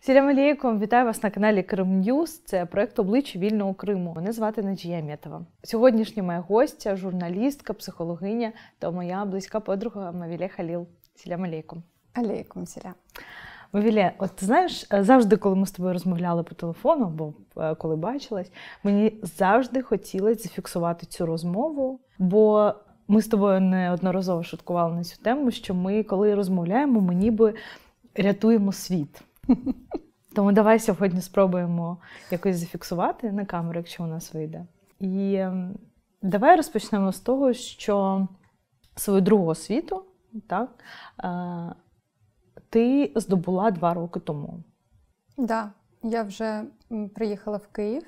Салям алейкум! Вітаю вас на каналі Крим Ньюз. Це проєкт «Обличчя вільного Криму». Мене звати Наджія Аметова. Сьогоднішня моя гостя – журналістка, психологиня та моя близька подруга Мавіле Халіл. Салям алейкум! Алейкум салям. Мавіле, от ти знаєш, завжди, коли ми з тобою розмовляли по телефону, або коли бачилась, мені завжди хотілося зафіксувати цю розмову, бо ми з тобою неодноразово шуткували на цю тему, що ми, коли розмовляємо, ми ніби рятуємо світ. Тому давай сьогодні спробуємо якось зафіксувати на камеру, якщо у нас вийде. І давай розпочнемо з того, що свою другу освіту, так, ти здобула 2 роки тому. Так, да, я вже приїхала в Київ.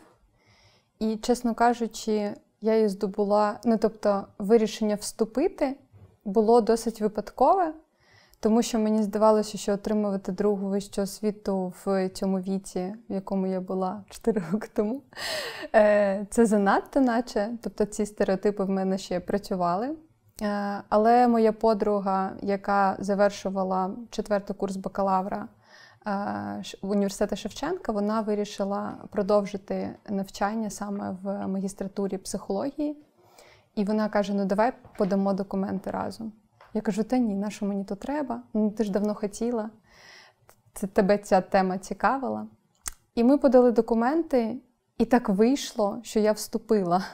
І, чесно кажучи, я її здобула, тобто вирішення вступити було досить випадкове, тому що мені здавалося, що отримувати другу вищу освіту в цьому віці, в якому я була 4 роки тому, це занадто наче, тобто ці стереотипи в мене ще працювали. Але моя подруга, яка завершувала 4-й курс бакалавра університету Шевченка, вона вирішила продовжити навчання саме в магістратурі психології. І вона каже, ну давай подамо документи разом. Я кажу, та ні, на що мені то треба? Ну, ти ж давно хотіла, тебе ця тема цікавила. І ми подали документи, і так вийшло, що я вступила.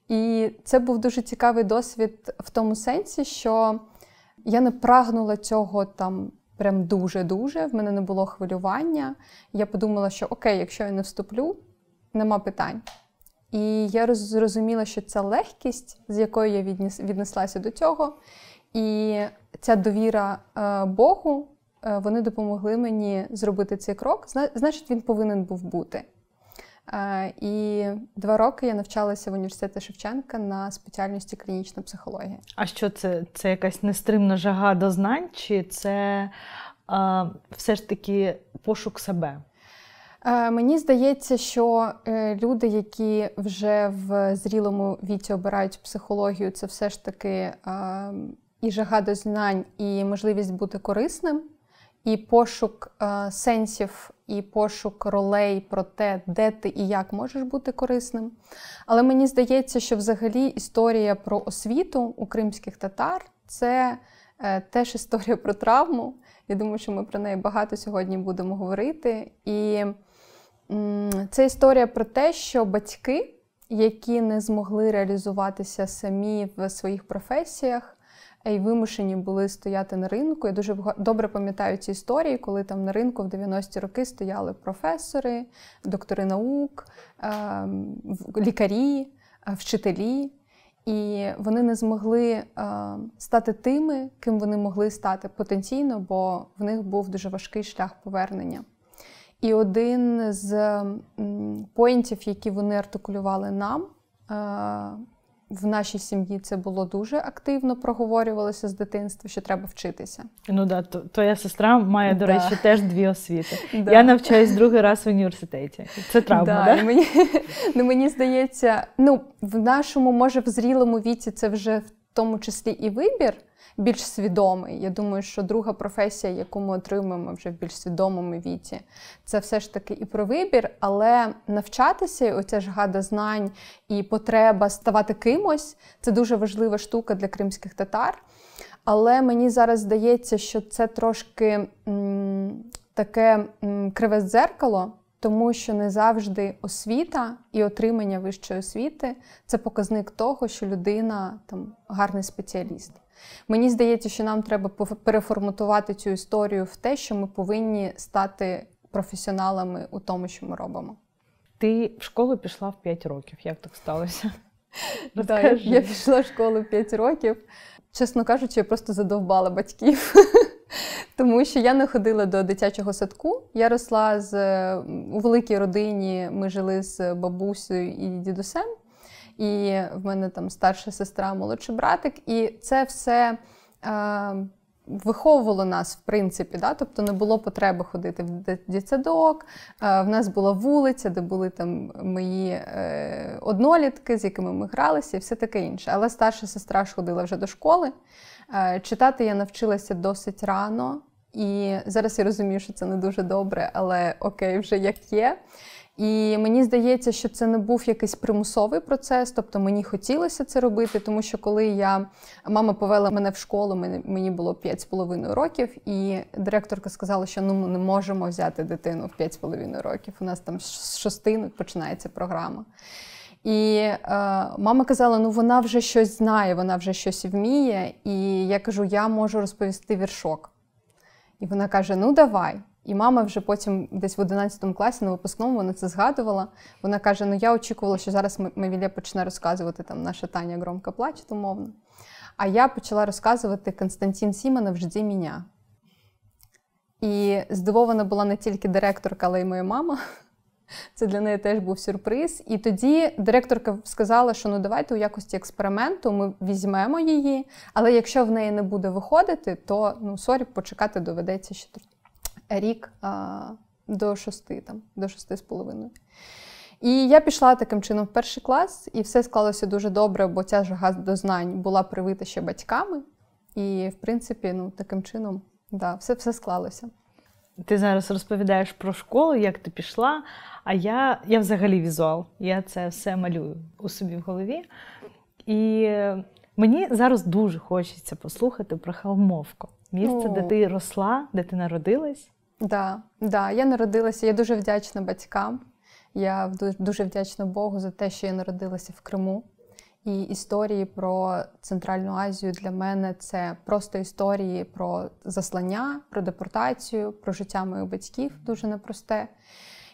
І це був дуже цікавий досвід в тому сенсі, що я не прагнула цього там прям дуже-дуже, в мене не було хвилювання. Я подумала, що окей, якщо я не вступлю, нема питань. І я зрозуміла, що ця легкість, з якою я віднеслася до цього, і ця довіра Богу, вони допомогли мені зробити цей крок. Значить, він повинен був бути. І 2 роки я навчалася в університеті Шевченка на спеціальності клінічна психологія. А що це? Це якась нестримна жага до знань, чи це все ж таки пошук себе? Мені здається, що люди, які вже в зрілому віці обирають психологію, це все ж таки і жага до знань, і можливість бути корисним, і пошук сенсів, і пошук ролей про те, де ти і як можеш бути корисним. Але мені здається, що взагалі історія про освіту у кримських татар – це теж історія про травму. Я думаю, що ми про неї багато сьогодні будемо говорити. І це історія про те, що батьки, які не змогли реалізуватися самі в своїх професіях, і вимушені були стояти на ринку. Я дуже добре пам'ятаю ці історії, коли там на ринку в 90-ті роки стояли професори, доктори наук, лікарі, вчителі. І вони не змогли стати тими, ким вони могли стати потенційно, бо в них був дуже важкий шлях повернення. І один з поінтів, які вони артикулювали нам, в нашій сім'ї це було дуже активно проговорювалося з дитинства, що треба вчитися. Ну да, твоя сестра має, до речі, теж 2 освіти. Да. Я навчаюсь 2-й раз в університеті. Це травма, да? Мені здається, в нашому, може, в зрілому віці це вже в тому числі і вибір більш свідомий. Я думаю, що друга професія, яку ми отримуємо вже в більш свідомому віці, це все ж таки і про вибір, але навчатися, оця жага до знань і потреба ставати кимось, це дуже важлива штука для кримських татар. Але мені зараз здається, що це трошки таке криве дзеркало, тому що не завжди освіта і отримання вищої освіти – це показник того, що людина там гарний спеціаліст. Мені здається, що нам треба переформатувати цю історію в те, що ми повинні стати професіоналами у тому, що ми робимо. Ти в школу пішла в 5 років. Як так сталося? Так, я пішла в школу в 5 років. Чесно кажучи, я просто задовбала батьків. Тому що я не ходила до дитячого садку. Я росла у великій родині, ми жили з бабусею і дідусем. І в мене там старша сестра, молодший братик. І це все виховувало нас, в принципі. Да? Тобто не було потреби ходити в дитсадок. В нас була вулиця, де були там мої однолітки, з якими ми гралися і все таке інше. Але старша сестра ж ходила вже до школи. Читати я навчилася досить рано. І зараз я розумію, що це не дуже добре, але окей, вже як є. І мені здається, що це не був якийсь примусовий процес, тобто мені хотілося це робити, тому що коли мама повела мене в школу, мені було 5,5 років, і директорка сказала, що ми не можемо взяти дитину в 5,5 років, у нас там з 6 починається програма. І мама казала, вона вже щось знає, вона вже щось вміє, і я кажу, я можу розповісти віршок. І вона каже, давай. І мама вже потім десь в 11 класі на випускному вона це згадувала. Вона каже, я очікувала, що зараз Мавілє почне розказувати, там, наша Таня громко плаче, умовно. А я почала розказувати Константин Сімонов «Жди меня». І здивована була не тільки директорка, але й моя мама. Це для неї теж був сюрприз. І тоді директорка сказала, що давайте у якості експерименту ми візьмемо її, але якщо в неї не буде виходити, то, почекати доведеться ще рік до 6,5. І я пішла таким чином в перший клас, і все склалося дуже добре, бо ця жага до знань була привита ще батьками. І, в принципі, таким чином, все склалося. Ти зараз розповідаєш про школу, як ти пішла, а я взагалі візуал. Я це все малюю у собі в голові. І мені зараз дуже хочеться послухати про Холмовку. Місце, де ти росла, де ти народилась. Да, я народилася, я дуже вдячна батькам. Я дуже вдячна Богу за те, що я народилася в Криму. І історії про Центральну Азію для мене – це просто історії про заслання, про депортацію, про життя моїх батьків, дуже непросте.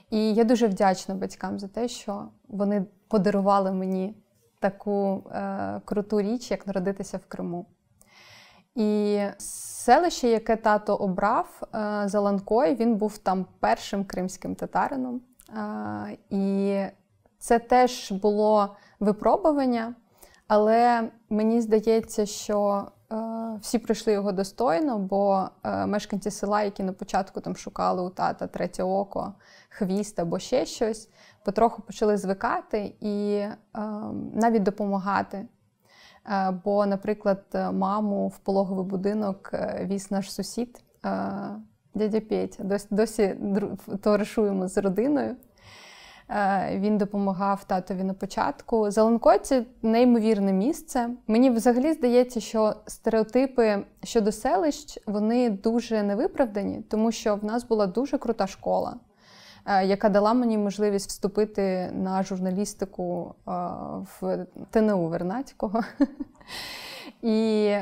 І я дуже вдячна батькам за те, що вони подарували мені таку круту річ, як народитися в Криму. І селище, яке тато обрав, Заланкой, він був там першим кримським татарином. І це теж було випробування, але мені здається, що всі пройшли його достойно, бо мешканці села, які на початку там шукали у тата третє око, хвіст або ще щось, потроху почали звикати і навіть допомагати. Бо, наприклад, маму в пологовий будинок віз наш сусід, дядя Петя. Досі товаришуємо з родиною. Він допомагав татові на початку. Заланкой – це неймовірне місце. Мені взагалі здається, що стереотипи щодо селищ, вони дуже невиправдані, тому що в нас була дуже крута школа, яка дала мені можливість вступити на журналістику в ТНУ Вернадського. І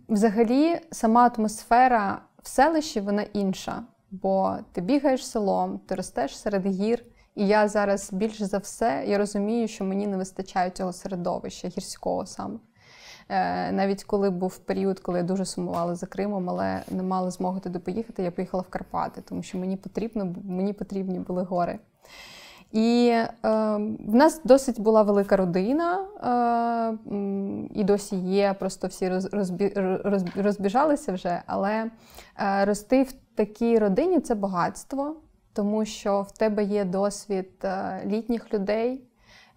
взагалі сама атмосфера в селищі, вона інша. Бо ти бігаєш селом, ти ростеш серед гір. І я зараз більш за все, я розумію, що мені не вистачає цього середовища, гірського саме. Навіть коли був період, коли я дуже сумувала за Кримом, але не мала змоги туди поїхати, я поїхала в Карпати, тому що мені потрібні були гори. І в нас досить була велика родина, і досі є, просто всі розбіжалися вже, але рости в такій родині – це багатство, тому що в тебе є досвід літніх людей,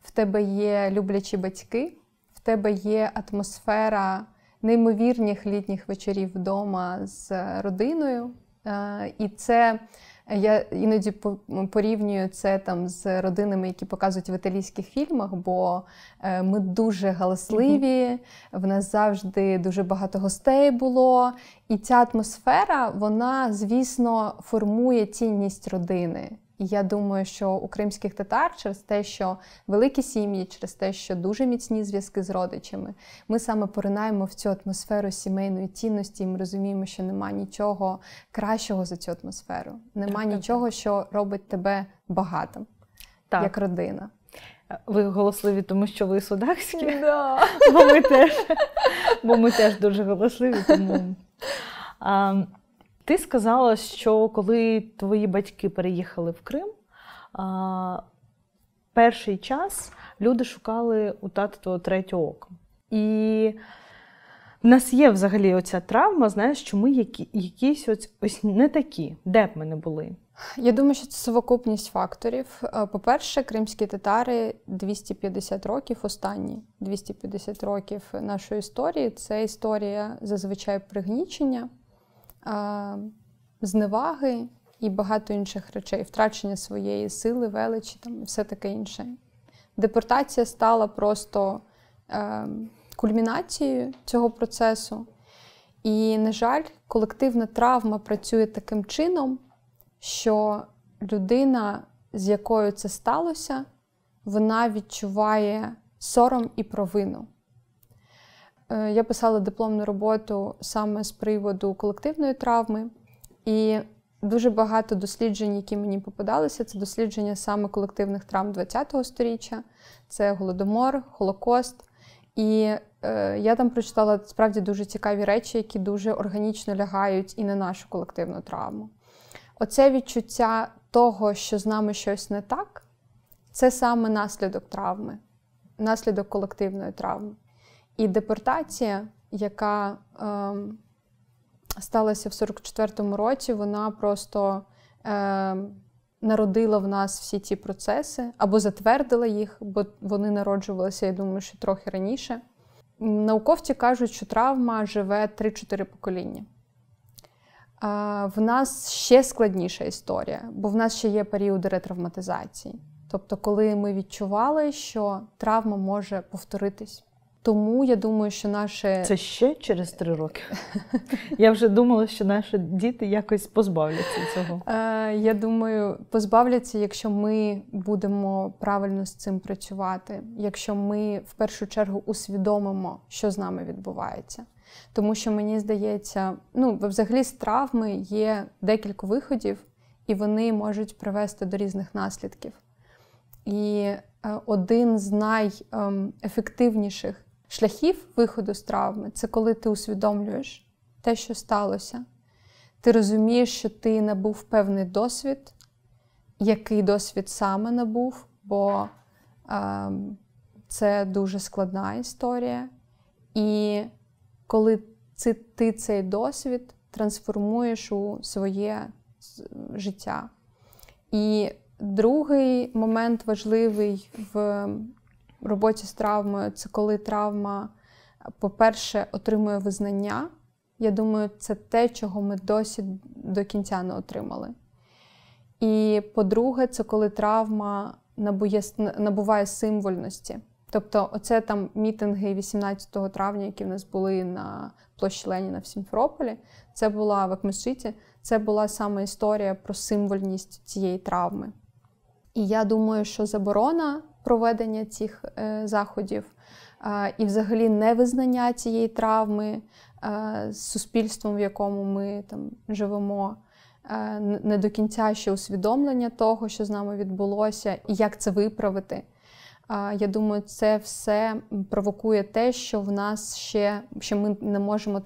в тебе є люблячі батьки, в тебе є атмосфера неймовірних літніх вечорів вдома з родиною. І це, я іноді порівнюю це там з родинами, які показують в італійських фільмах, бо ми дуже галасливі, в нас завжди дуже багато гостей було. І ця атмосфера, вона, звісно, формує цінність родини. І я думаю, що у кримських татар через те, що великі сім'ї, через те, що дуже міцні зв'язки з родичами, ми саме поринаємо в цю атмосферу сімейної цінності, і ми розуміємо, що нема нічого кращого за цю атмосферу. Нема нічого, що робить тебе багатим, як родина. Ви голосливі, тому що ви судакські? Да. Бо ми теж дуже голосливі, тому... Ти сказала, що коли твої батьки переїхали в Крим, перший час люди шукали у тата твого третє око. І в нас є взагалі оця травма, знаєш, що ми якісь ось не такі, де б ми не були. Я думаю, що це совокупність факторів. По-перше, кримські татари 250 років, останні 250 років нашої історії. Це історія зазвичай пригнічення. зневаги і багато інших речей, втрачення своєї сили, величі там, і все таке інше. Депортація стала просто кульмінацією цього процесу. І, на жаль, колективна травма працює таким чином, що людина, з якою це сталося, вона відчуває сором і провину. Я писала дипломну роботу саме з приводу колективної травми, і дуже багато досліджень, які мені попадалися, це дослідження саме колективних травм ХХ століття, це Голодомор, Холокост. І я там прочитала справді дуже цікаві речі, які дуже органічно лягають і на нашу колективну травму. Оце відчуття того, що з нами щось не так, це саме наслідок травми, наслідок колективної травми. І депортація, яка сталася в 44-му році, вона просто народила в нас всі ті процеси, або затвердила їх, бо вони народжувалися, я думаю, що трохи раніше. Науковці кажуть, що травма живе 3-4 покоління. В нас ще складніша історія, бо в нас ще є періоди ретравматизації. Тобто, коли ми відчували, що травма може повторитись. Тому я думаю, що наше... Це ще через 3 роки? Я вже думала, що наші діти якось позбавляться цього. Я думаю, позбавляться, якщо ми будемо правильно з цим працювати. Якщо ми, в першу чергу, усвідомимо, що з нами відбувається. Тому що, мені здається, взагалі з травми є декілька виходів, і вони можуть привести до різних наслідків. І один з найефективніших шляхів виходу з травми – це коли ти усвідомлюєш те, що сталося. Ти розумієш, що ти набув певний досвід, який досвід саме набув, бо це дуже складна історія. І коли ти цей досвід трансформуєш у своє життя. І другий момент важливий в роботі з травмою – це коли травма, по-перше, отримує визнання. Я думаю, це те, чого ми досі до кінця не отримали. І, по-друге, це коли травма набуває символьності. Тобто, оце там мітинги 18 травня, які в нас були на площі Леніна в Сімферополі, це була в Екмешиті, це була саме історія про символьність цієї травми. І я думаю, що заборона проведення цих заходів і взагалі невизнання цієї травми з суспільством, в якому ми там живемо, не до кінця ще усвідомлення того, що з нами відбулося, і як це виправити. Я думаю, це все провокує те, що в нас що ми не можемо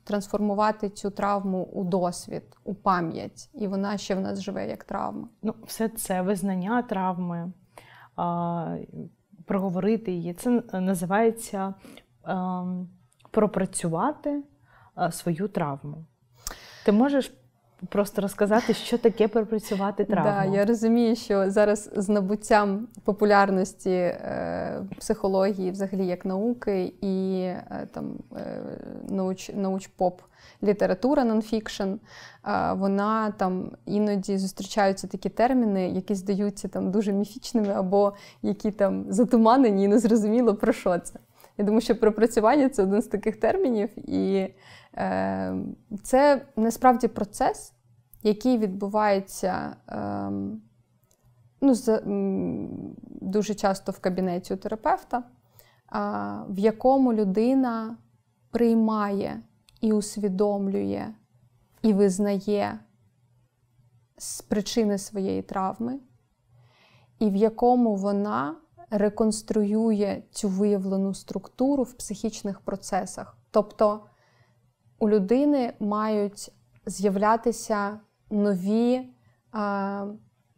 трансформувати цю травму у досвід, у пам'ять. І вона ще в нас живе як травма. Все це визнання травми, проговорити її, це називається пропрацювати свою травму. Ти можеш просто розказати, що таке пропрацювати травму? Так, я розумію, що зараз з набуттям популярності психології, взагалі як науки, і науч-поп література, нонфікшн, вона там іноді зустрічаються такі терміни, які здаються там дуже міфічними, або які там затуманені і незрозуміло про що це. Я думаю, що пропрацювання – це один з таких термінів, і це насправді процес, який відбувається дуже часто в кабінеті у терапевта, в якому людина приймає і усвідомлює, і визнає причини своєї травми, і в якому вона реконструює цю виявлену структуру в психічних процесах. Тобто у людини мають з'являтися нові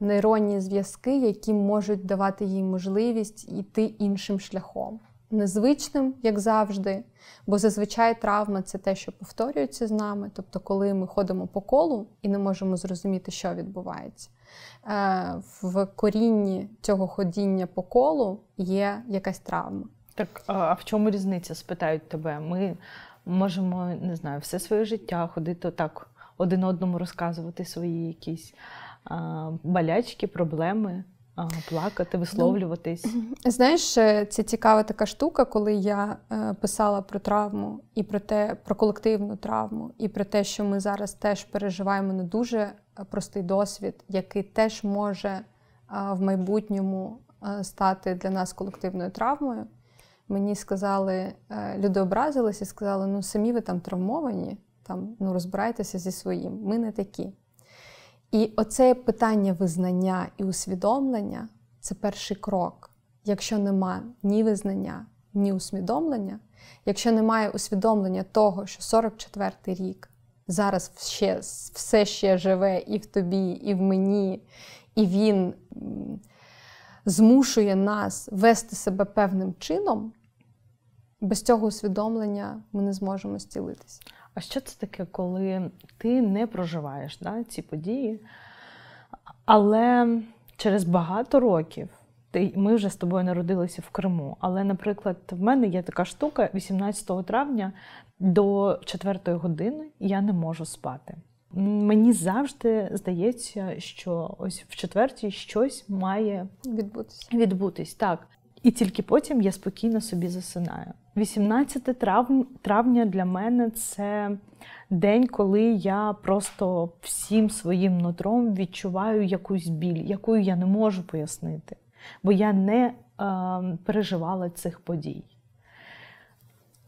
нейронні зв'язки, які можуть давати їй можливість йти іншим шляхом. Незвичним, як завжди, бо зазвичай травма – це те, що повторюється з нами. Тобто, коли ми ходимо по колу і не можемо зрозуміти, що відбувається. В корінні цього ходіння по колу є якась травма. Так, а в чому різниця, спитають тебе? Ми можемо, не знаю, все своє життя ходити так, один одному розказувати свої якісь болячки, проблеми, плакати, висловлюватись. Знаєш, це цікава така штука, коли я писала про травму і про колективну травму, і про те, що ми зараз теж переживаємо не дуже простий досвід, який теж може в майбутньому стати для нас колективною травмою. Мені сказали, люди образилися і сказали, самі ви там травмовані, розбирайтеся зі своїм, ми не такі. І оце питання визнання і усвідомлення – це перший крок. Якщо нема ні визнання, ні усвідомлення, якщо немає усвідомлення того, що 44-й рік зараз все ще живе і в тобі, і в мені, і він змушує нас вести себе певним чином, без цього усвідомлення ми не зможемо зцілитися. А що це таке, коли ти не проживаєш ці події, але через багато років, ми вже з тобою народилися в Криму, але, наприклад, в мене є така штука, 18 травня до 4 години я не можу спати. Мені завжди здається, що ось в 4 щось має відбутись. Так. І тільки потім я спокійно собі засинаю. 18 травня для мене – це день, коли я просто всім своїм нутром відчуваю якусь біль, яку я не можу пояснити, бо я не переживала цих подій.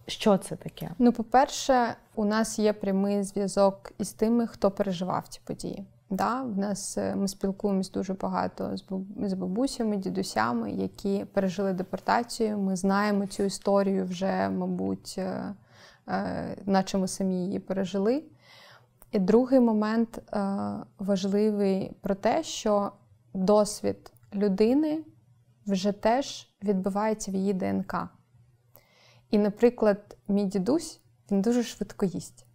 Що це таке? По-перше, у нас є прямий зв'язок із тими, хто переживав ці події. Ми спілкуємось дуже багато з бабусями, дідусями, які пережили депортацію. Ми знаємо цю історію вже, мабуть, наче ми самі її пережили. І другий момент важливий про те, що досвід людини вже теж відбивається в її ДНК. І, наприклад, мій дідусь, він дуже швидко їсть.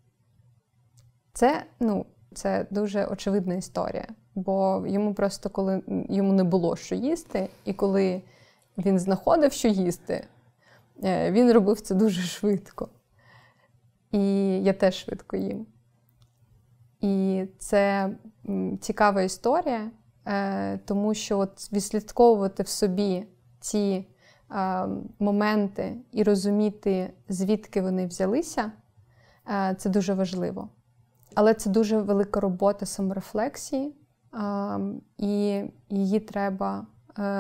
Це дуже очевидна історія, бо йому просто, коли йому не було що їсти, і коли він знаходив, що їсти, він робив це дуже швидко. І я теж швидко їм. І це цікава історія, тому що відслідковувати в собі ці моменти і розуміти, звідки вони взялися, це дуже важливо. Але це дуже велика робота саморефлексії, і її треба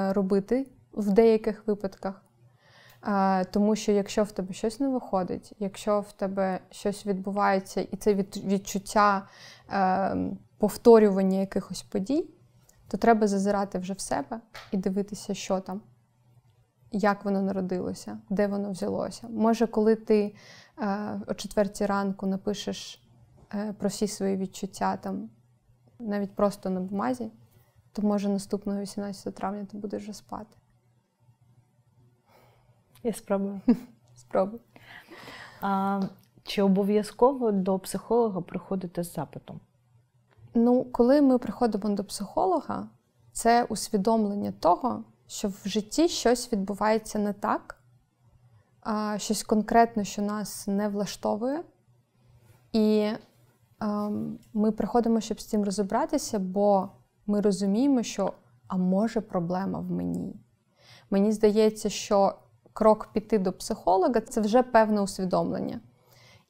робити в деяких випадках. Тому що якщо в тебе щось не виходить, якщо в тебе щось відбувається, і це відчуття повторювання якихось подій, то треба зазирати вже в себе і дивитися, що там, як воно народилося, де воно взялося. Може, коли ти о 4 ранку напишеш про всі свої відчуття, навіть просто на бумазі, то може наступного 18 травня ти будеш вже спати. Я спробую. Спробуй. Чи обов'язково до психолога приходити з запитом? Коли ми приходимо до психолога, це усвідомлення того, що в житті щось відбувається не так, щось конкретне, що нас не влаштовує. І ми приходимо, щоб з цим розібратися, бо ми розуміємо, що може проблема в мені. Мені здається, що крок піти до психолога – це вже певне усвідомлення.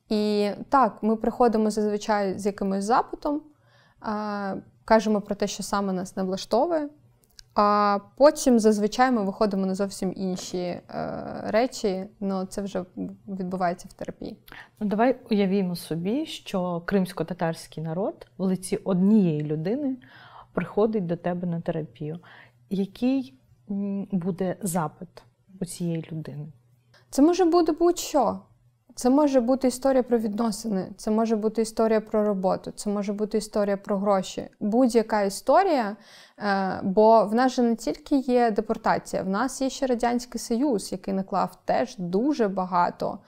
І так, ми приходимо зазвичай з якимось запитом, кажемо про те, що саме нас не влаштовує, а потім зазвичай ми виходимо на зовсім інші речі, але це вже відбувається в терапії. Давай уявімо собі, що кримсько-татарський народ в лиці однієї людини приходить до тебе на терапію. Який буде запит у цієї людини? Це може бути будь-що. Це може бути історія про відносини, це може бути історія про роботу, це може бути історія про гроші. Будь-яка історія, бо в нас же не тільки є депортація, в нас є ще Радянський Союз, який наклав теж дуже багато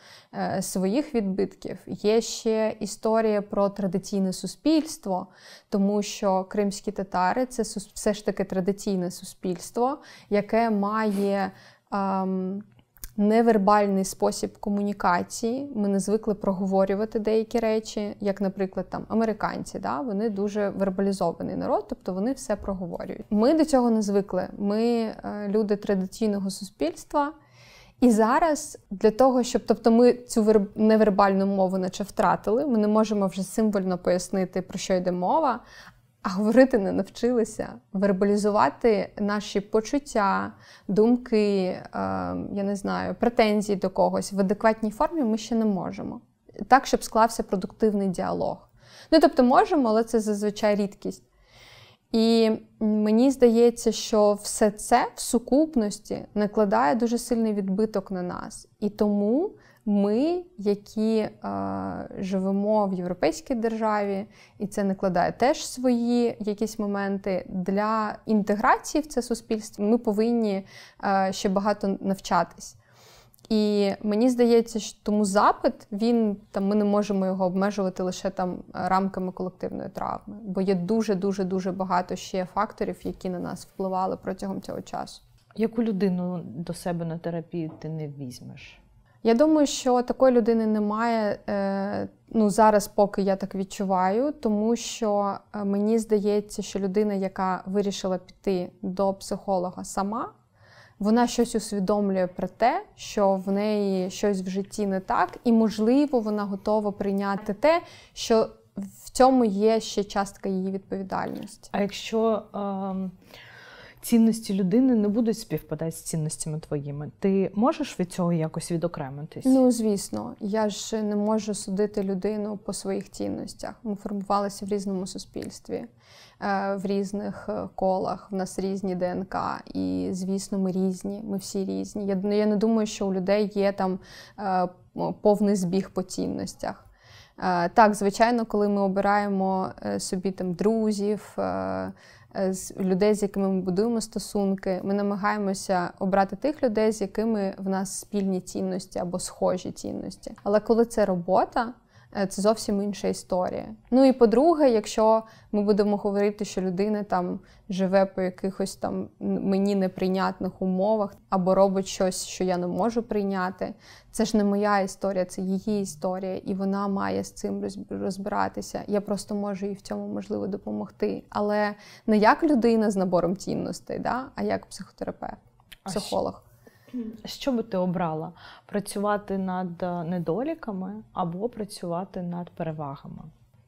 своїх відбитків. Є ще історія про традиційне суспільство, тому що кримські татари – це все ж таки традиційне суспільство, яке має невербальний спосіб комунікації. Ми не звикли проговорювати деякі речі, як, наприклад, там американці, да? Вони дуже вербалізований народ, тобто вони все проговорюють. Ми до цього не звикли. Ми люди традиційного суспільства. І зараз для того, щоб, тобто ми цю невербальну мову наче втратили, ми не можемо вже символьно пояснити, про що йде мова, а говорити не навчилися. Вербалізувати наші почуття, думки, я не знаю, претензії до когось в адекватній формі ми ще не можемо. Так, щоб склався продуктивний діалог. Ну, тобто можемо, але це зазвичай рідкість. І мені здається, що все це в сукупності накладає дуже сильний відбиток на нас. І тому ми, які живемо в європейській державі, і це накладає теж свої якісь моменти, для інтеграції в це суспільство ми повинні ще багато навчатись. І мені здається, що тому запит, ми не можемо його обмежувати лише рамками колективної травми, бо є дуже-дуже багато ще факторів, які на нас впливали протягом цього часу. Яку людину до себе на терапію ти не візьмеш? Я думаю, що такої людини немає, зараз поки я так відчуваю, тому що мені здається, що людина, яка вирішила піти до психолога сама, вона щось усвідомлює про те, що в неї щось в житті не так, і, можливо, вона готова прийняти те, що в цьому є ще частка її відповідальності. А якщо цінності людини не будуть співпадати з цінностями твоїми, ти можеш від цього якось відокремитись? Ну, звісно. Я ж не можу судити людину по своїх цінностях. Ми формувалися в різному суспільстві, в різних колах, в нас різні ДНК, і, звісно, ми різні, ми всі різні. Я не думаю, що у людей є там повний збіг по цінностях. Так, звичайно, коли ми обираємо собі там друзів, людей, з якими ми будуємо стосунки, ми намагаємося обрати тих людей, з якими в нас спільні цінності або схожі цінності. Але коли це робота, це зовсім інша історія. Ну і по-друге, якщо ми будемо говорити, що людина там живе по якихось там мені неприйнятних умовах або робить щось, що я не можу прийняти, це ж не моя історія, це її історія, і вона має з цим розбиратися. Я просто можу їй в цьому, можливо, допомогти. Але не як людина з набором цінностей, да? А як психотерапевт, психолог. Що би ти обрала? Працювати над недоліками або працювати над перевагами?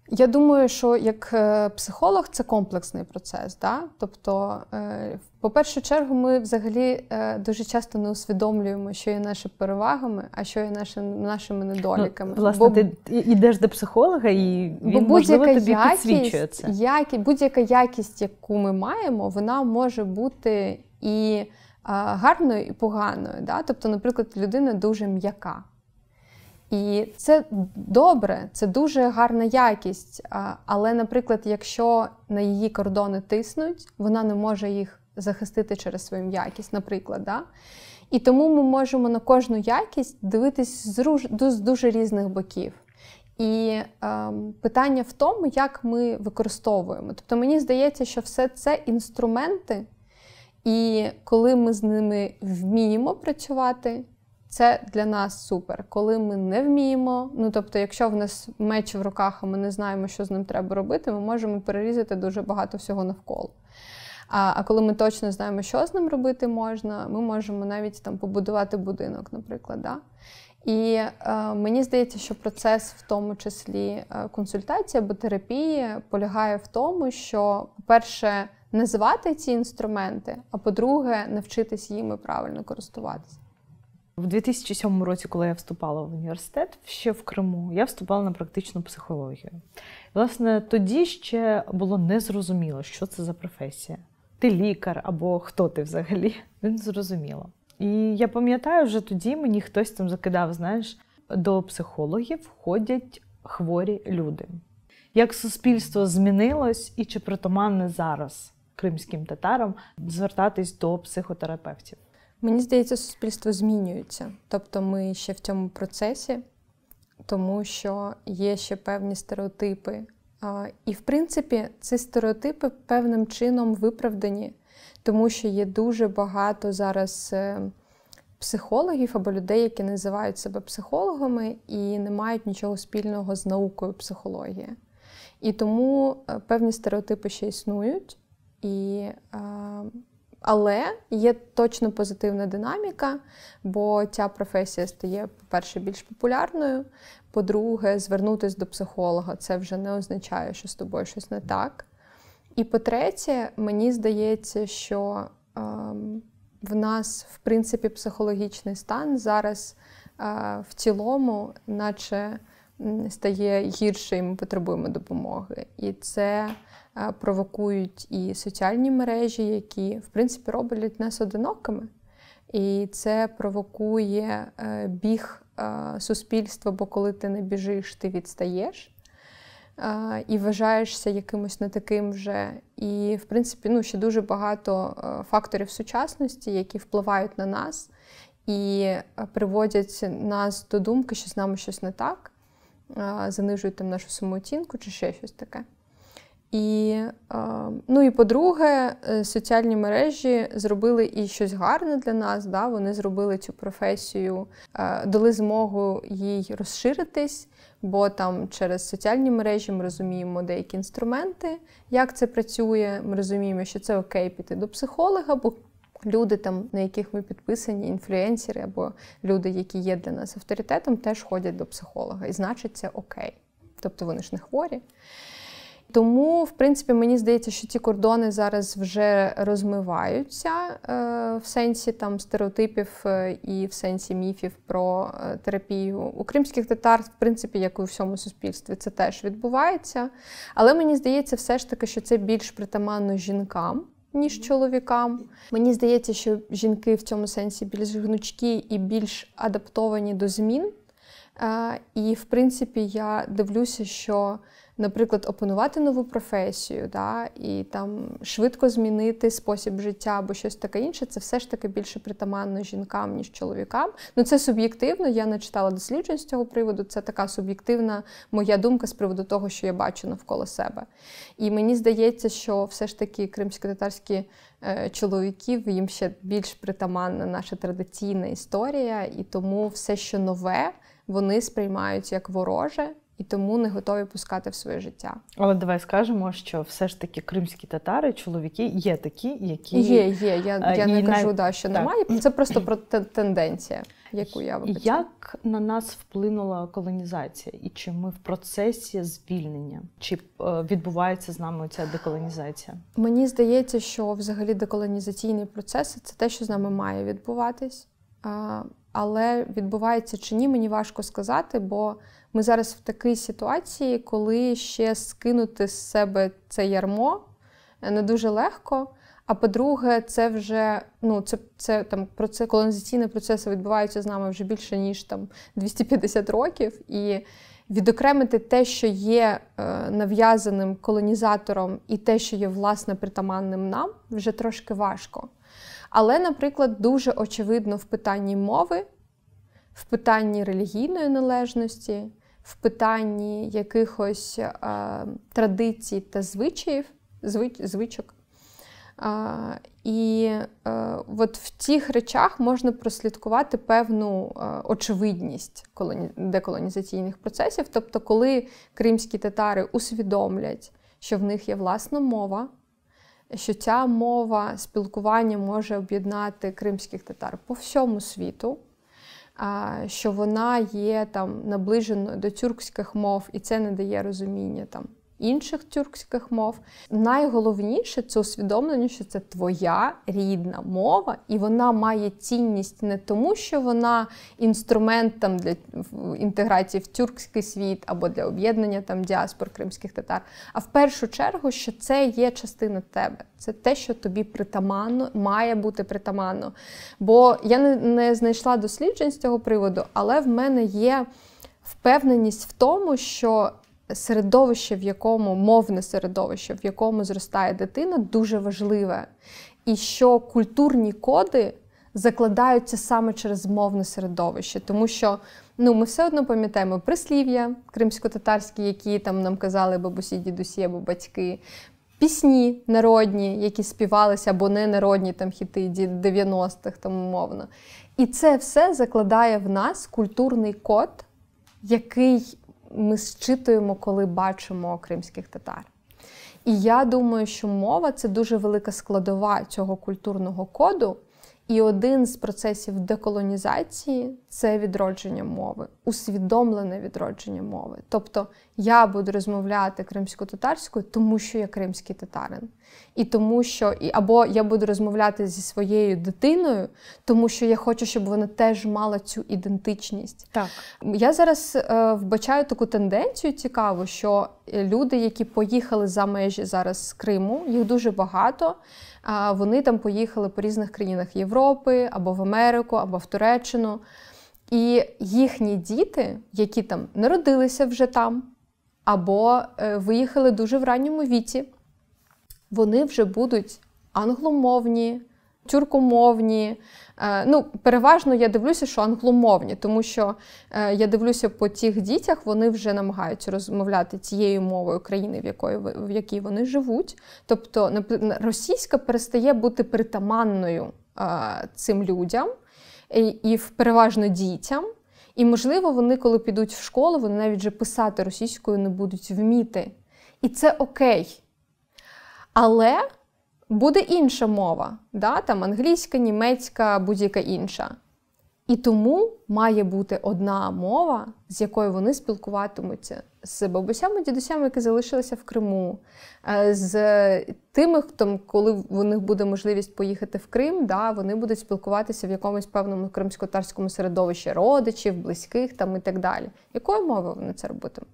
Я думаю, що як психолог це комплексний процес. Да? Тобто, по першу чергу, ми взагалі дуже часто не усвідомлюємо, що є нашими перевагами, а що є нашими недоліками. Ну, власне, ти йдеш до психолога, і він, можливо, тобі підсвічує це. Будь-яка якість, яку ми маємо, вона може бути і гарною і поганою. Да? Тобто, наприклад, людина дуже м'яка. І це добре, це дуже гарна якість. Але, наприклад, якщо на її кордони тиснуть, вона не може їх захистити через свою м'якість, наприклад. Да? І тому ми можемо на кожну якість дивитись з дуже різних боків. І питання в тому, як ми використовуємо. Тобто, мені здається, що все це інструменти, і коли ми з ними вміємо працювати, це для нас супер. Коли ми не вміємо, тобто, якщо в нас меч в руках, а ми не знаємо, що з ним треба робити, ми можемо перерізати дуже багато всього навколо. А коли ми точно знаємо, що з ним робити можна, ми можемо навіть там побудувати будинок, наприклад. Да? І мені здається, що процес, в тому числі консультації або терапії, полягає в тому, що, по-перше, назвати ці інструменти, а по-друге, навчитись їми правильно користуватися. В 2007 році, коли я вступала в університет, ще в Криму, я вступала на практичну психологію. Власне, тоді ще було незрозуміло, що це за професія. Ти лікар або хто ти взагалі? Не зрозуміло. І я пам'ятаю, вже тоді мені хтось там закидав, знаєш, до психологів ходять хворі люди. Як суспільство змінилось і чи притаманне зараз кримським татарам звертатись до психотерапевтів? Мені здається, суспільство змінюється. Тобто ми ще в цьому процесі, тому що є ще певні стереотипи. І, в принципі, ці стереотипи певним чином виправдані, тому що є дуже багато зараз психологів або людей, які називають себе психологами і не мають нічого спільного з наукою психології. І тому певні стереотипи ще існують, але є точно позитивна динаміка, бо ця професія стає, по-перше, більш популярною, по-друге, звернутися до психолога – це вже не означає, що з тобою щось не так. І по-третє, мені здається, що в нас, в принципі, психологічний стан зараз в цілому наче стає гірше, і ми потребуємо допомоги. І це провокують і соціальні мережі, які, в принципі, роблять нас одинокими. І це провокує біг суспільства, бо коли ти не біжиш, ти відстаєш. І вважаєшся якимось не таким вже. І, в принципі, ще дуже багато факторів сучасності, які впливають на нас і приводять нас до думки, що з нами щось не так, занижують там нашу самооцінку чи ще щось таке. І по-друге, соціальні мережі зробили і щось гарне для нас, да? Вони зробили цю професію, дали змогу їй розширитись, бо там через соціальні мережі ми розуміємо деякі інструменти, як це працює, ми розуміємо, що це окей піти до психолога, бо люди, там, на яких ми підписані, інфлюенсери або люди, які є для нас авторитетом, теж ходять до психолога, і значить це окей. Тобто вони ж не хворі. Тому, в принципі, мені здається, що ці кордони зараз вже розмиваються в сенсі там стереотипів і в сенсі міфів про терапію. У кримських татар, в принципі, як і у всьому суспільстві, це теж відбувається. Але мені здається все ж таки, що це більш притаманно жінкам, ніж чоловікам. Мені здається, що жінки в цьому сенсі більш гнучкі і більш адаптовані до змін. І, в принципі, я дивлюся, що, наприклад, опанувати нову професію, да, і там швидко змінити спосіб життя або щось таке інше, це все ж таки більше притаманно жінкам, ніж чоловікам. Це суб'єктивно, я не читала досліджень з цього приводу, це така суб'єктивна моя думка з приводу того, що я бачу навколо себе. І мені здається, що все ж таки кримськотатарські чоловіків, їм ще більш притаманна наша традиційна історія, і тому все, що нове, вони сприймають як вороже, і тому не готові пускати в своє життя. Але давай скажемо, що все ж таки кримські татари, чоловіки, є такі, які... Є. Я не кажу, що немає. Це просто тенденція, яку я вибачаю. Як на нас вплинула колонізація? І чи ми в процесі звільнення? Чи відбувається з нами ця деколонізація? Мені здається, що взагалі деколонізаційний процес – це те, що з нами має відбуватись. Але відбувається чи ні, мені важко сказати, бо ми зараз в такій ситуації, коли ще скинути з себе це ярмо не дуже легко. А по-друге, це вже, колонізаційні процеси відбуваються з нами вже більше, ніж 250 років. І відокремити те, що є нав'язаним колонізатором, і те, що є, власне, притаманним нам, вже трошки важко. Але, наприклад, дуже очевидно в питанні мови, в питанні релігійної належності, в питанні якихось традицій та звичок. От в цих речах можна прослідкувати певну очевидність деколонізаційних процесів. Тобто, коли кримські татари усвідомлять, що в них є власна мова, що ця мова спілкування може об'єднати кримських татар по всьому світу, що вона є наближеною до тюркських мов, і це не дає розуміння інших тюркських мов. Найголовніше – це усвідомлення, що це твоя рідна мова, і вона має цінність не тому, що вона інструмент для інтеграції в тюркський світ або для об'єднання діаспор кримських татар, а в першу чергу, що це є частина тебе. Це те, що тобі притаманно, має бути притаманно. Бо я не знайшла досліджень з цього приводу, але в мене є впевненість в тому, що мовне середовище, в якому зростає дитина, дуже важливе. І що культурні коди закладаються саме через мовне середовище. Тому що ми все одно пам'ятаємо прислів'я кримсько-татарські, які нам казали бабусі, дідусі або батьки. пісні народні, які співалися, або не народні там хіти 90-х, там умовно. І це все закладає в нас культурний код, який ми зчитуємо, коли бачимо кримських татар. І я думаю, що мова – це дуже велика складова цього культурного коду. І один з процесів деколонізації – це відродження мови, усвідомлене відродження мови. Тобто я буду розмовляти кримсько-татарською, тому що я кримський татарин. І тому що, або я буду розмовляти зі своєю дитиною, тому що я хочу, щоб вона теж мала цю ідентичність. Так. Я зараз вбачаю таку тенденцію цікаву, що люди, які поїхали за межі зараз з Криму, їх дуже багато, вони там поїхали по різних країнах Європи, або в Америку, або в Туреччину. І їхні діти, які там народилися вже там, або виїхали дуже в ранньому віці, вони вже будуть англомовні, тюркомовні. Переважно я дивлюся, що англомовні, тому що я дивлюся по тих дітях, вони вже намагаються розмовляти тією мовою країни, в якій вони живуть. Тобто російська перестає бути притаманною цим людям і переважно дітям. І, можливо, вони, коли підуть в школу, вони навіть вже писати російською не будуть вміти. І це окей. Але буде інша мова, да? Там англійська, німецька, будь-яка інша. І тому має бути одна мова, з якою вони спілкуватимуться з бабусями, дідусями, які залишилися в Криму, з тими, коли у них буде можливість поїхати в Крим, да, вони будуть спілкуватися в якомусь певному кримсько-татарському середовищі родичів, близьких там, і так далі. Якою мовою вони це робитимуть?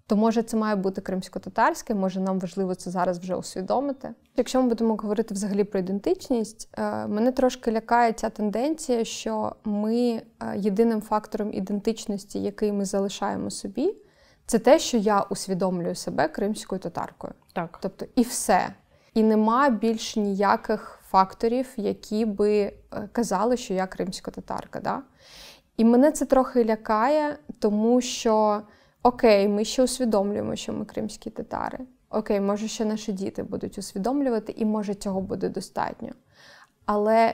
То, може, це має бути кримсько-татарське, може, нам важливо це зараз вже усвідомити. Якщо ми будемо говорити взагалі про ідентичність, мене трошки лякає ця тенденція, що ми єдиним фактором ідентичності, який ми залишаємо собі, це те, що я усвідомлюю себе кримською татаркою. Так. Тобто і все. І нема більш ніяких факторів, які би казали, що я кримська татарка. Да? І мене це трохи лякає, тому що окей, ми ще усвідомлюємо, що ми кримські татари. Окей, може ще наші діти будуть усвідомлювати, і може цього буде достатньо. Але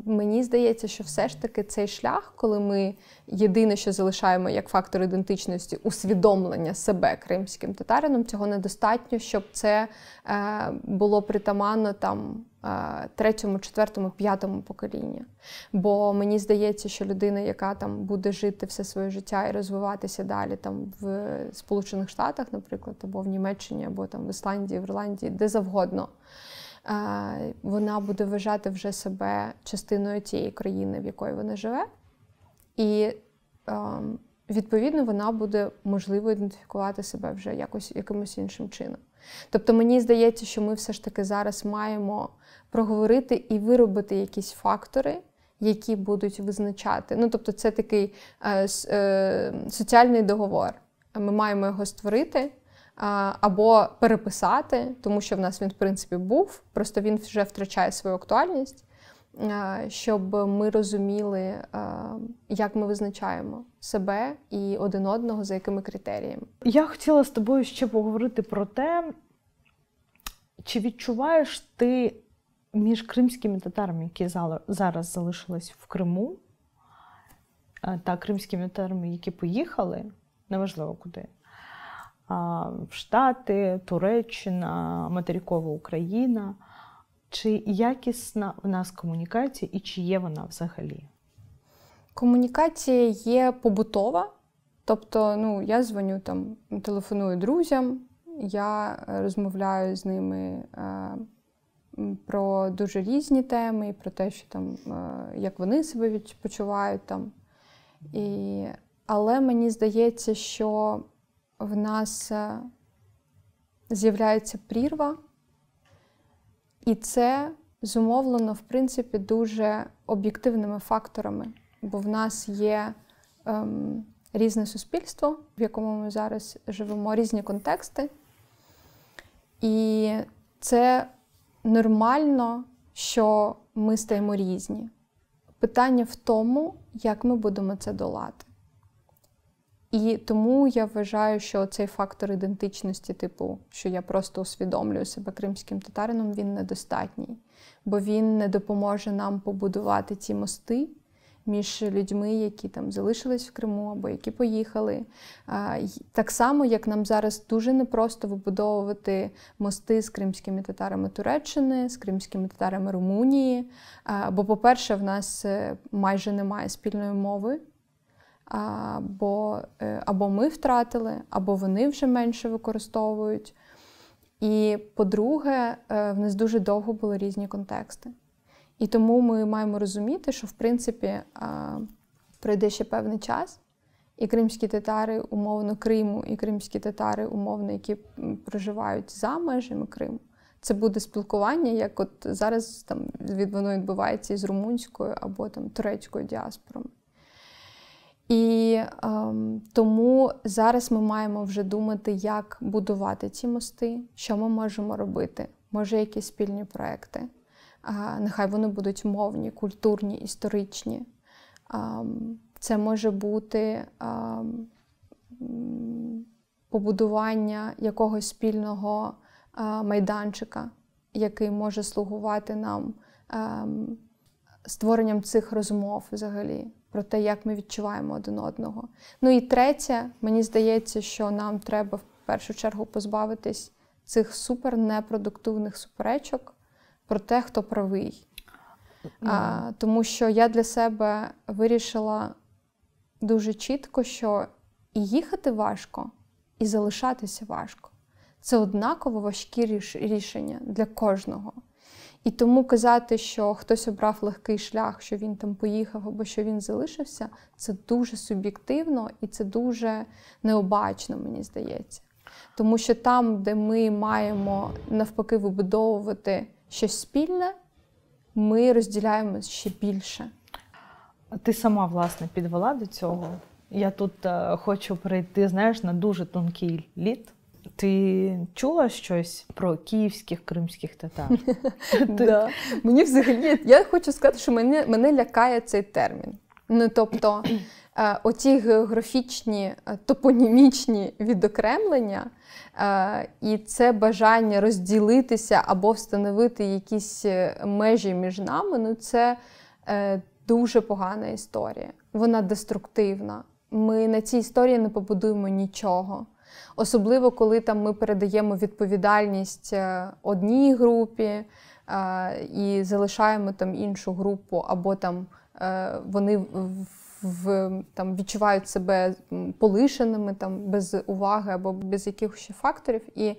мені здається, що все ж таки цей шлях, коли ми єдине, що залишаємо як фактор ідентичності, усвідомлення себе кримським татарином, цього недостатньо, щоб це було притаманно там третьому, четвертому, п'ятому поколінню. Бо мені здається, що людина, яка там буде жити все своє життя і розвиватися далі там в Сполучених Штатах, наприклад, або в Німеччині, або там в Ісландії, в Ірландії, де завгодно, вона буде вважати вже себе частиною тієї країни, в якої вона живе. І, відповідно, вона буде, можливо, ідентифікувати себе вже якимось іншим чином. Тобто, мені здається, що ми все ж таки зараз маємо проговорити і виробити якісь фактори, які будуть визначати. Тобто, це такий соціальний договор. Ми маємо його створити, або переписати, тому що в нас він, в принципі, був, просто він вже втрачає свою актуальність, щоб ми розуміли, як ми визначаємо себе і один одного, за якими критеріями. Я хотіла з тобою ще поговорити про те, чи відчуваєш ти між кримськими татарами, які зараз залишились в Криму, та кримськими татарами, які поїхали, неважливо куди, в Штати, Туреччина, материкова Україна. Чи якісна в нас комунікація і чи є вона взагалі? Комунікація є побутова. Тобто, я дзвоню там, телефоную друзям, я розмовляю з ними про дуже різні теми, про те, що там, як вони себе почувають там. Але мені здається, що в нас з'являється прірва, і це зумовлено, в принципі, дуже об'єктивними факторами, бо в нас є різне суспільство, в якому ми зараз живемо, різні контексти, і це нормально, що ми стаємо різні. Питання в тому, як ми будемо це долати. І тому я вважаю, що цей фактор ідентичності, типу, що я просто усвідомлюю себе кримським татарином, він недостатній. Бо він не допоможе нам побудувати ці мости між людьми, які там залишились в Криму або які поїхали. Так само, як нам зараз дуже непросто вибудовувати мости з кримськими татарами Туреччини, з кримськими татарами Румунії. Бо, по-перше, в нас майже немає спільної мови. Або ми втратили, або вони вже менше використовують. І, по-друге, в нас дуже довго були різні контексти. І тому ми маємо розуміти, що, в принципі, пройде ще певний час, і кримські татари, умовно, Криму, і кримські татари, умовно, які проживають за межами Криму, це буде спілкування, як от зараз там воно відбувається із румунською або там турецькою діаспорами. І тому зараз ми маємо вже думати, як будувати ці мости, що ми можемо робити. Може, якісь спільні проекти. Нехай вони будуть мовні, культурні, історичні. Це може бути побудування якогось спільного майданчика, який може слугувати нам створенням цих розмов взагалі, про те, як ми відчуваємо один одного. Ну і третє, мені здається, що нам треба в першу чергу позбавитись цих супер непродуктивних суперечок про те, хто правий. Тому що я для себе вирішила дуже чітко, що і їхати важко, і залишатися важко. Це однаково важкі рішення для кожного. І тому казати, що хтось обрав легкий шлях, що він там поїхав або що він залишився, це дуже суб'єктивно і це дуже необачно, мені здається. Тому що там, де ми маємо навпаки вибудовувати щось спільне, ми розділяємо ще більше. Ти сама, власне, підвела до цього. Я тут хочу перейти, знаєш, на дуже тонкий лід. Ти чула щось про київських кримських татар? Да. Мені взагалі, я хочу сказати, що мене лякає цей термін. Ну, тобто, оці географічні, топонімічні відокремлення і це бажання розділитися або встановити якісь межі між нами, ну це дуже погана історія. Вона деструктивна. Ми на цій історії не побудуємо нічого. Особливо, коли там ми передаємо відповідальність одній групі і залишаємо там іншу групу, або там вони там відчувають себе полишеними там, без уваги або без якихось ще факторів. І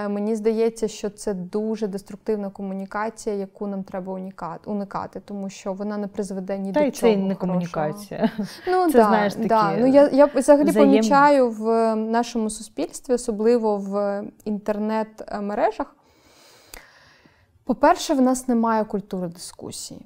мені здається, що це дуже деструктивна комунікація, яку нам треба уникати, тому що вона не призведе ні до чого. Та й це не комунікація. Ну, це, знаєш, такі Ну, я взагалі помічаю в нашому суспільстві, особливо в інтернет-мережах. По-перше, в нас немає культури дискусії.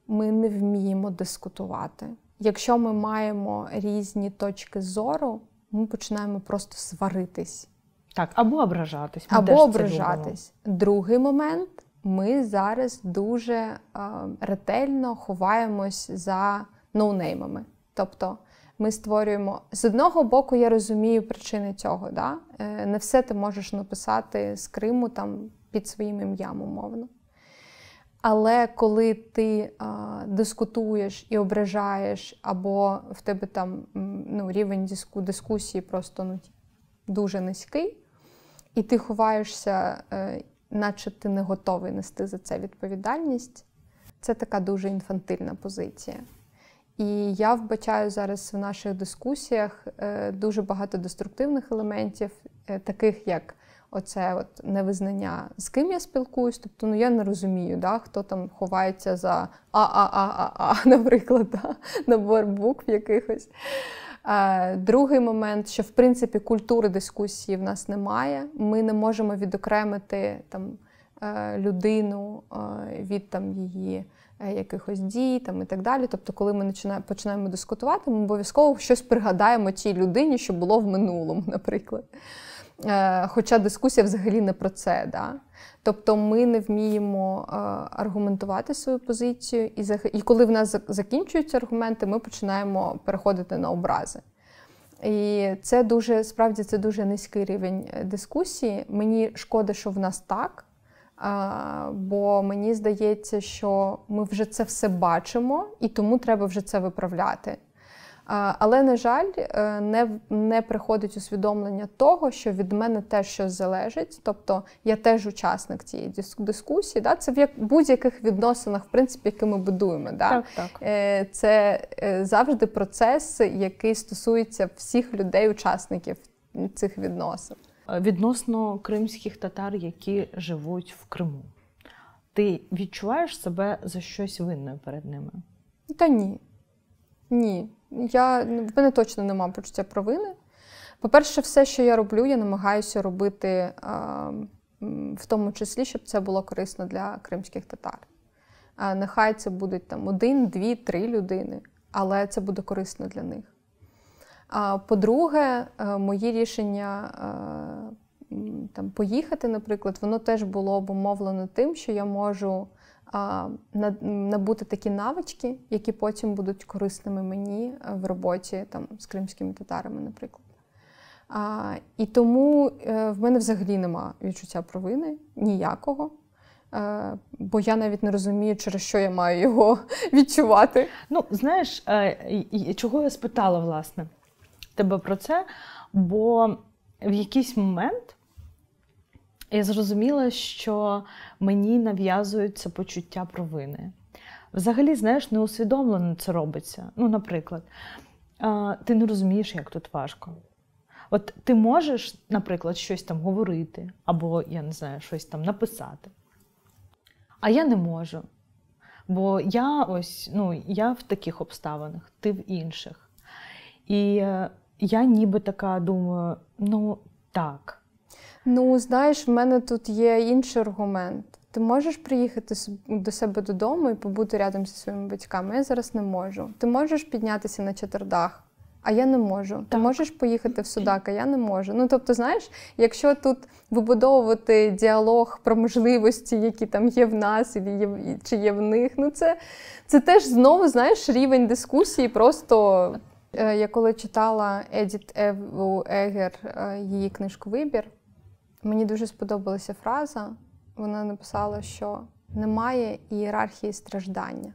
Ми не вміємо дискутувати. Якщо ми маємо різні точки зору, ми починаємо просто сваритись. Так, або ображатись. Або ображатись. Другий момент. Ми зараз дуже ретельно ховаємось за ноунеймами. Тобто ми створюємо... З одного боку, я розумію причини цього. Да? Не все ти можеш написати з Криму там, під своїм ім'ям, умовно. Але коли ти дискутуєш і ображаєш, або в тебе там рівень дискусії просто дуже низький, і ти ховаєшся, наче ти не готовий нести за це відповідальність, це така дуже інфантильна позиція. І я вбачаю зараз в наших дискусіях дуже багато деструктивних елементів, таких як оце от невизнання, з ким я спілкуюсь. Тобто, я не розумію, да, хто там ховається за наприклад, да, набор букв якихось. Другий момент, що, в принципі, культури дискусії в нас немає. Ми не можемо відокремити там, людину від там, її якихось дій там, і так далі. Тобто, коли ми починаємо дискутувати, ми обов'язково щось пригадаємо тій людині, що було в минулому, наприклад. Хоча дискусія взагалі не про це. Да? Тобто ми не вміємо аргументувати свою позицію, і коли в нас закінчуються аргументи, ми починаємо переходити на образи. І це дуже, справді, це дуже низький рівень дискусії. Мені шкода, що в нас так, бо мені здається, що ми вже це все бачимо, і тому треба вже це виправляти. Але, на жаль, не приходить усвідомлення того, що від мене теж щось залежить. Тобто я теж учасник цієї дискусії. Да? Це в будь-яких відносинах, в принципі, які ми будуємо. Да? Так. Це завжди процес, який стосується всіх людей, учасників цих відносин. Відносно кримських татар, які живуть в Криму. Ти відчуваєш себе за щось винною перед ними? Та ні. Ні. В мене точно немає почуття провини. По-перше, все, що я роблю, я намагаюся робити в тому числі, щоб це було корисно для кримських татар. Нехай це будуть там 1, 2, 3 людини, але це буде корисно для них. По-друге, мої рішення там, поїхати, наприклад, воно теж було обумовлено тим, що я можу набути такі навички, які потім будуть корисними мені в роботі там, з кримськими татарами, наприклад. І тому в мене взагалі нема відчуття провини, ніякого. Бо я навіть не розумію, через що я маю його відчувати. Ну, знаєш, чого я спитала, власне, тебе про це, бо в якийсь момент я зрозуміла, що мені нав'язується почуття провини. Взагалі, знаєш, неусвідомлено це робиться. Ну, наприклад, ти не розумієш, як тут важко. От ти можеш, наприклад, щось там говорити, або, я не знаю, щось там написати. А я не можу. Бо я в таких обставинах, ти в інших. І я ніби така думаю, так. Ну, знаєш, в мене тут є інший аргумент. Ти можеш приїхати до себе додому і побути рядом зі своїми батьками? Я зараз не можу. Ти можеш піднятися на чотирдах, а я не можу. Так. Ти можеш поїхати в Судак, а я не можу. Ну, тобто, знаєш, якщо тут вибудовувати діалог про можливості, які там є в нас, чи є в них, ну це теж знову, знаєш, рівень дискусії просто... Я коли читала Едіт Еву Егер, її книжку «Вибір», мені дуже сподобалася фраза. Вона написала, що немає ієрархії страждання.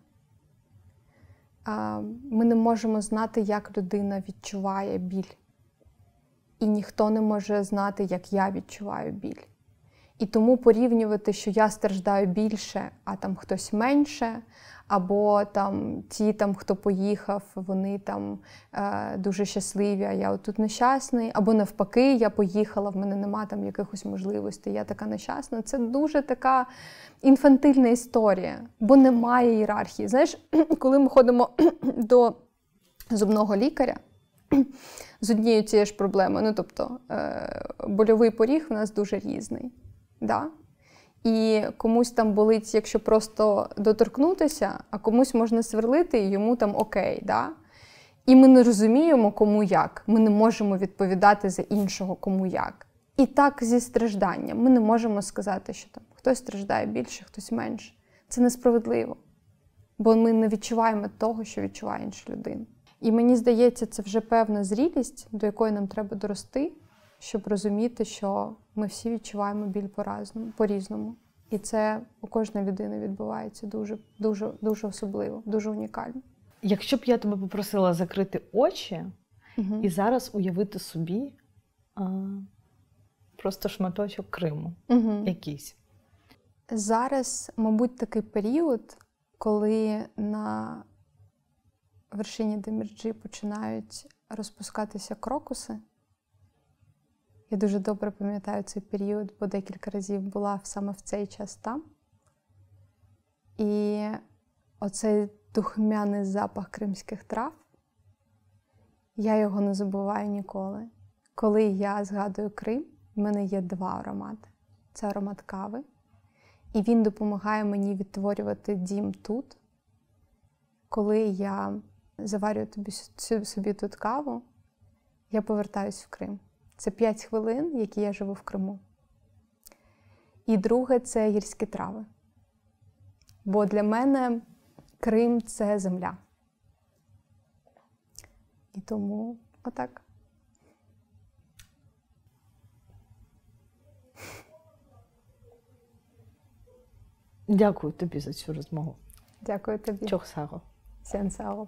Ми не можемо знати, як людина відчуває біль. І ніхто не може знати, як я відчуваю біль. І тому порівнювати, що я страждаю більше, а там хтось менше, або там ті, хто поїхав, вони там дуже щасливі, а я отут нещасний, або навпаки, я поїхала, в мене нема там якихось можливостей, я така нещасна. Це дуже така інфантильна історія, бо немає ієрархії. Знаєш, коли ми ходимо до зубного лікаря з однією цією ж проблемою, ну тобто больовий поріг у нас дуже різний. Да? І комусь там болить, якщо просто доторкнутися, а комусь можна сверлити, і йому там окей. Да? І ми не розуміємо, кому як. Ми не можемо відповідати за іншого, кому як. І так зі стражданням. Ми не можемо сказати, що там хтось страждає більше, хтось менше. Це несправедливо. Бо ми не відчуваємо того, що відчуває інша людина. І мені здається, це вже певна зрілість, до якої нам треба дорости, щоб розуміти, що ми всі відчуваємо біль по-різному. І це у кожної людини відбувається дуже, дуже, дуже особливо, дуже унікально. Якщо б я тебе попросила закрити очі і зараз уявити собі просто шматочок Криму якийсь. Зараз, мабуть, такий період, коли на вершині Демірджі починають розпускатися крокуси. Я дуже добре пам'ятаю цей період, бо декілька разів була саме в цей час там. І оцей духмяний запах кримських трав, я його не забуваю ніколи. Коли я згадую Крим, в мене є 2 аромати. Це аромат кави, і він допомагає мені відтворювати дім тут. Коли я заварюю собі тут каву, я повертаюсь в Крим. Це 5 хвилин, які я живу в Криму. І друге – це гірські трави. Бо для мене Крим – це земля. І тому отак. Дякую тобі за цю розмову. Дякую тобі. Чохсаго. Сенсао.